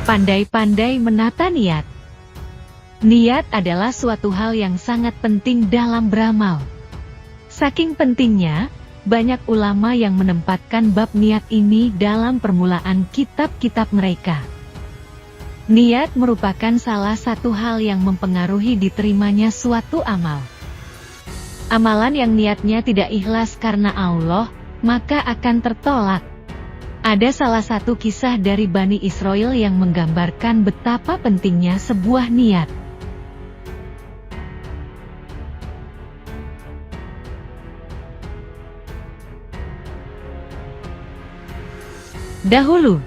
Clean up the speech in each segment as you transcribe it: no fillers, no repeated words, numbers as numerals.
Pandai-pandai menata niat. Niat adalah suatu hal yang sangat penting dalam beramal. Saking pentingnya, banyak ulama yang menempatkan bab niat ini dalam permulaan kitab-kitab mereka. Niat merupakan salah satu hal yang mempengaruhi diterimanya suatu amal. Amalan yang niatnya tidak ikhlas karena Allah, maka akan tertolak. Ada salah satu kisah dari Bani Israel yang menggambarkan betapa pentingnya sebuah niat. Dahulu,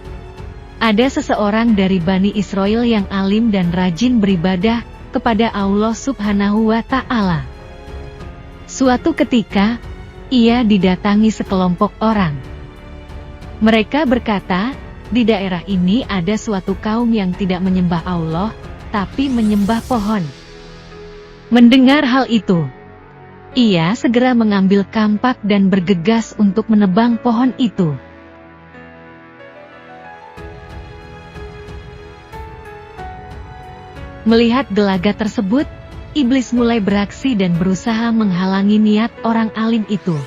ada seseorang dari Bani Israel yang alim dan rajin beribadah kepada Allah Subhanahu wa Ta'ala. Suatu ketika, ia didatangi sekelompok orang. Mereka berkata, di daerah ini ada suatu kaum yang tidak menyembah Allah, tapi menyembah pohon. Mendengar hal itu, ia segera mengambil kampak dan bergegas untuk menebang pohon itu. Melihat gelagat tersebut, iblis mulai beraksi dan berusaha menghalangi niat orang alim itu.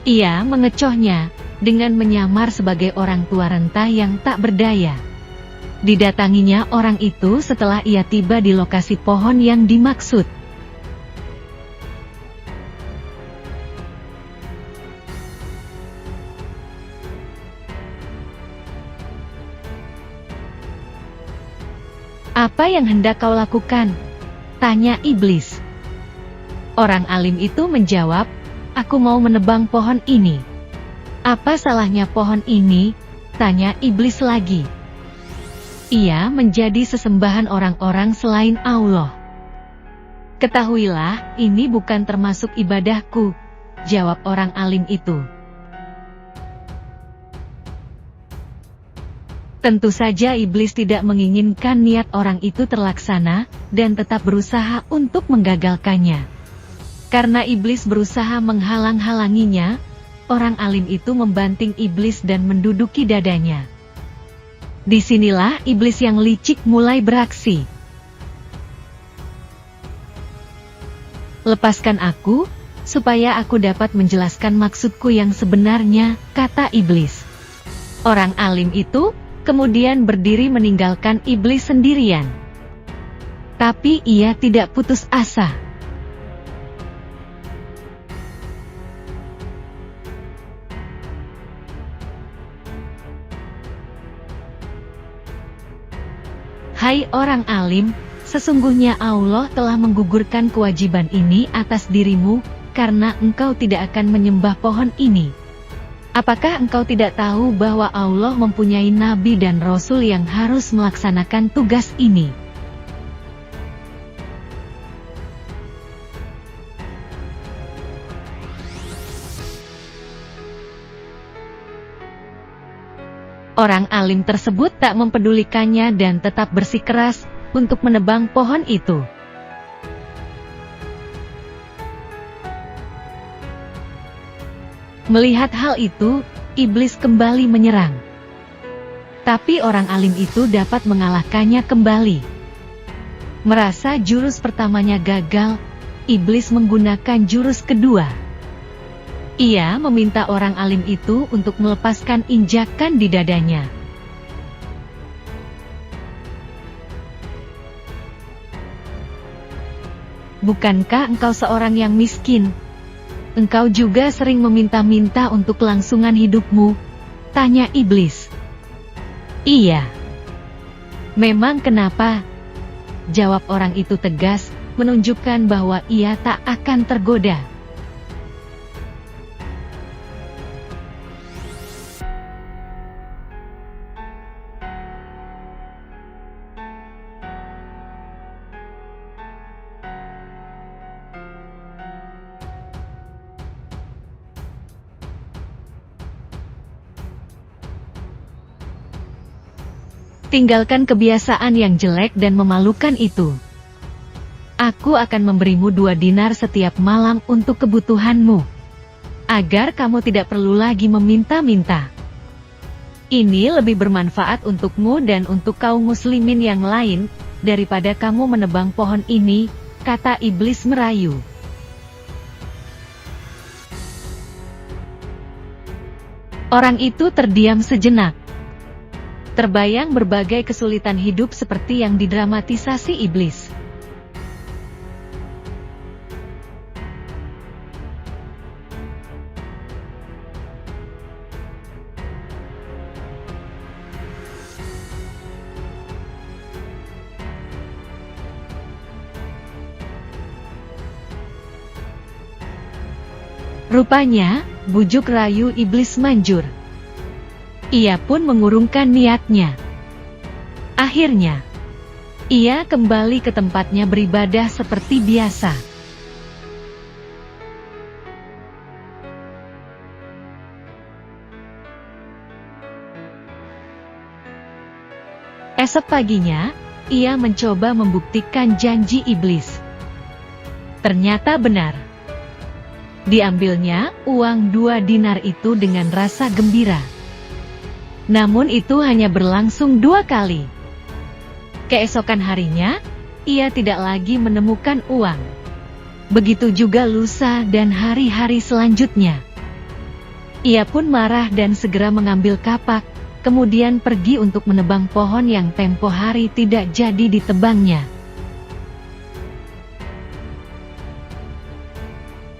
Ia mengecohnya dengan menyamar sebagai orang tua renta yang tak berdaya. Didatanginya orang itu setelah ia tiba di lokasi pohon yang dimaksud. "Apa yang hendak kau lakukan?" tanya iblis. Orang alim itu menjawab, "Aku mau menebang pohon ini." "Apa salahnya pohon ini?" tanya iblis lagi. "Ia menjadi sesembahan orang-orang selain Allah." "Ketahuilah, ini bukan termasuk ibadahku," jawab orang alim itu. Tentu saja iblis tidak menginginkan niat orang itu terlaksana, dan tetap berusaha untuk menggagalkannya. Karena iblis berusaha menghalang-halanginya, orang alim itu membanting iblis dan menduduki dadanya. Disinilah iblis yang licik mulai beraksi. "Lepaskan aku, supaya aku dapat menjelaskan maksudku yang sebenarnya," kata iblis. Orang alim itu kemudian berdiri meninggalkan iblis sendirian. Tapi ia tidak putus asa. "Hai orang alim, sesungguhnya Allah telah menggugurkan kewajiban ini atas dirimu, karena engkau tidak akan menyembah pohon ini. Apakah engkau tidak tahu bahwa Allah mempunyai nabi dan rasul yang harus melaksanakan tugas ini?" Orang alim tersebut tak mempedulikannya dan tetap bersikeras untuk menebang pohon itu. Melihat hal itu, iblis kembali menyerang. Tapi orang alim itu dapat mengalahkannya kembali. Merasa jurus pertamanya gagal, iblis menggunakan jurus kedua. Ia meminta orang alim itu untuk melepaskan injakan di dadanya. "Bukankah engkau seorang yang miskin? Engkau juga sering meminta-minta untuk kelangsungan hidupmu?" tanya iblis. "Iya." "Memang kenapa?" jawab orang itu tegas, menunjukkan bahwa ia tak akan tergoda. Tinggalkan kebiasaan yang jelek dan memalukan itu. Aku akan memberimu 2 dinar setiap malam untuk kebutuhanmu. agar kamu tidak perlu lagi meminta-minta. Ini lebih bermanfaat untukmu dan untuk kaum muslimin yang lain, daripada kamu menebang pohon ini, kata iblis merayu. Orang itu terdiam sejenak. Terbayang berbagai kesulitan hidup seperti yang didramatisasi iblis. Rupanya, bujuk rayu iblis manjur. Ia pun mengurungkan niatnya. Akhirnya, ia kembali ke tempatnya beribadah seperti biasa. Esok paginya, ia mencoba membuktikan janji iblis. Ternyata benar. Diambilnya uang 2 dinar itu dengan rasa gembira. Namun itu hanya berlangsung 2 kali. Keesokan harinya, ia tidak lagi menemukan uang. Begitu juga lusa dan hari-hari selanjutnya. Ia pun marah dan segera mengambil kapak, kemudian pergi untuk menebang pohon yang tempo hari tidak jadi ditebangnya.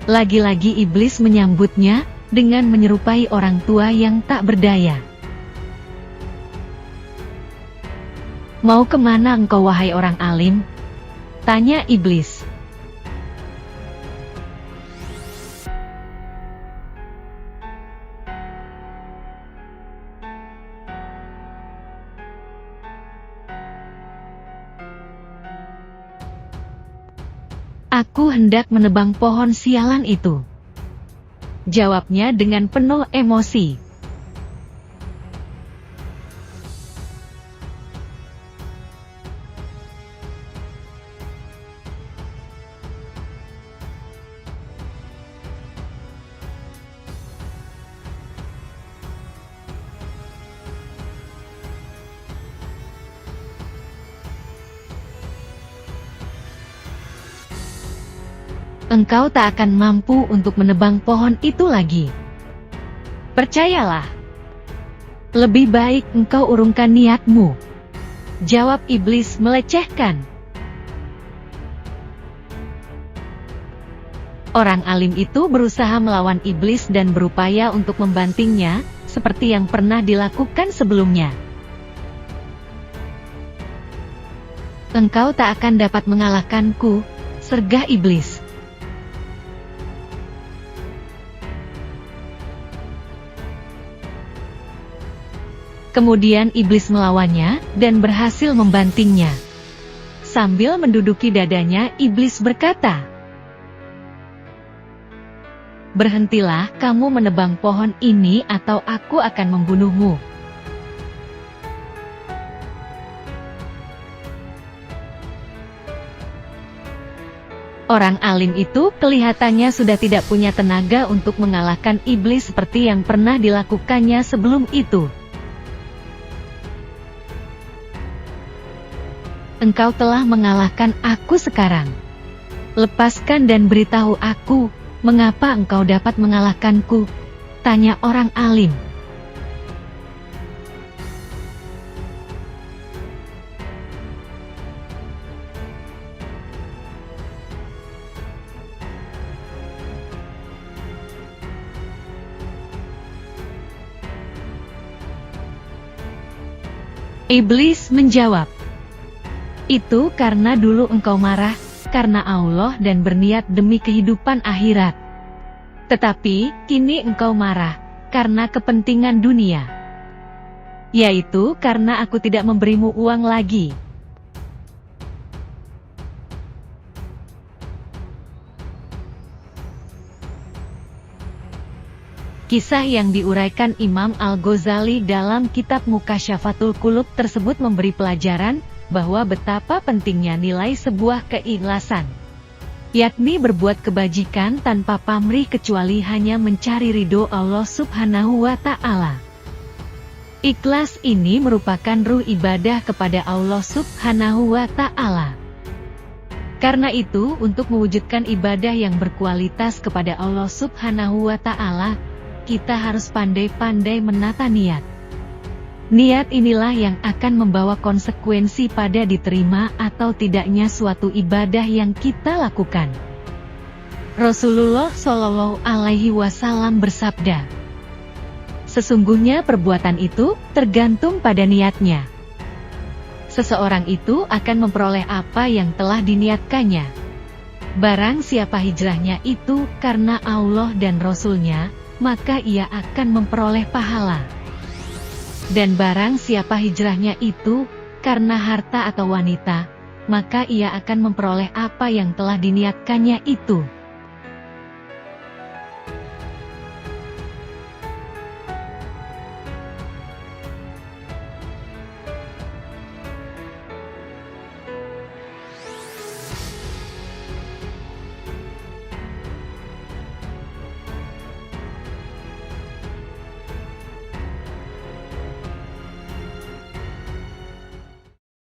Lagi-lagi iblis menyambutnya dengan menyerupai orang tua yang tak berdaya. Mau kemana engkau wahai orang alim? Tanya iblis. Aku hendak menebang pohon sialan itu. Jawabnya dengan penuh emosi. Engkau tak akan mampu untuk menebang pohon itu lagi. Percayalah. Lebih baik engkau urungkan niatmu. Jawab iblis melecehkan. Orang alim itu berusaha melawan iblis dan berupaya untuk membantingnya, seperti yang pernah dilakukan sebelumnya. Engkau tak akan dapat mengalahkanku, sergah iblis. Kemudian iblis melawannya, dan berhasil membantingnya. Sambil menduduki dadanya, iblis berkata, "Berhentilah kamu menebang pohon ini atau aku akan membunuhmu." Orang alim itu kelihatannya sudah tidak punya tenaga untuk mengalahkan iblis seperti yang pernah dilakukannya sebelum itu. Engkau telah mengalahkan aku sekarang. Lepaskan dan beritahu aku, mengapa engkau dapat mengalahkanku? Tanya orang alim. Iblis menjawab, "Itu karena dulu engkau marah, karena Allah dan berniat demi kehidupan akhirat. Tetapi, kini engkau marah, karena kepentingan dunia. Yaitu karena aku tidak memberimu uang lagi." Kisah yang diuraikan Imam Al-Ghazali dalam kitab Mukasyafatul Qulub tersebut memberi pelajaran bahwa betapa pentingnya nilai sebuah keikhlasan. yakni berbuat kebajikan tanpa pamrih kecuali hanya mencari ridho Allah Subhanahu wa Ta'ala. Ikhlas ini merupakan ruh ibadah kepada Allah Subhanahu wa Ta'ala. Karena itu, untuk mewujudkan ibadah yang berkualitas kepada Allah Subhanahu wa Ta'ala, kita harus pandai-pandai menata niat. Niat inilah yang akan membawa konsekuensi pada diterima atau tidaknya suatu ibadah yang kita lakukan. Rasulullah Shallallahu Alaihi Wasallam bersabda, "Sesungguhnya perbuatan itu tergantung pada niatnya. Seseorang itu akan memperoleh apa yang telah diniatkannya. Barang siapa hijrahnya itu karena Allah dan Rasul-Nya, maka ia akan memperoleh pahala. Dan barang siapa hijrahnya itu karena harta atau wanita, maka ia akan memperoleh apa yang telah diniatkannya itu."